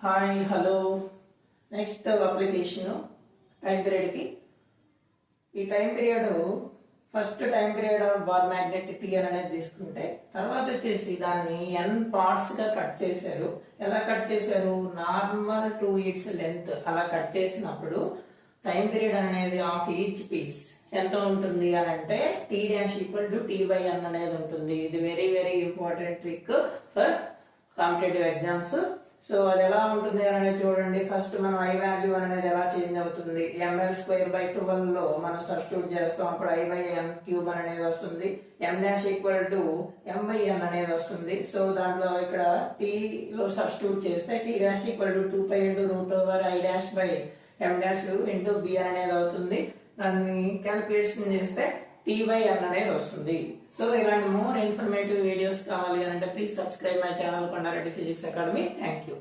Hi hello next application time period కి ఈ time period first time period of bar magnet T అనేది తీసుకుంటే తర్వాత వచ్చేసి దాన్ని n పార్ట్స్ గా కట్ చేశారు. ఎలా కట్ చేశారు? నార్మల్ 2 ఇట్స్ లెంత్ అలా కట్ చేసినప్పుడు టైం పీరియడ్ అనేది ఆఫ్ ఈచ్ పీస్ ఎంత ఉంటుంది అని అంటే T dash equal to T by n అనేది ఉంటుంది. ఇది very very important trick for competitive exams. So అది ఎలా ఉంటుంది అనేది చూడండి. ఫస్ట్ మనం ఐ వాల్యూ అనేది ఎలా చేంజ్ అవుతుంది, ml స్క్వేర్ బై 12 లో మనం సబ్స్టిట్యూట్ చేస్తాం, అప్పుడు ఐ బై n క్యూబ్ అనేది వస్తుంది. m dash equal to m by n అనేది వస్తుంది. సో దాంట్లో ఇక్కడ t లో సబ్స్టిట్యూట్ చేస్తే t dash equal to 2 pi into root over i dash by m dash into b అనేది అవుతుంది. దాన్ని క్యాలిక్యులేషన్ చేస్తే t బై n అనేది వస్తుంది. సో ఇలాంటి మోర్ ఇన్ఫర్మేటివ్ వీడియోస్ కావాలి అంటే please subscribe my channel Kondareddy physics academy. Thank you.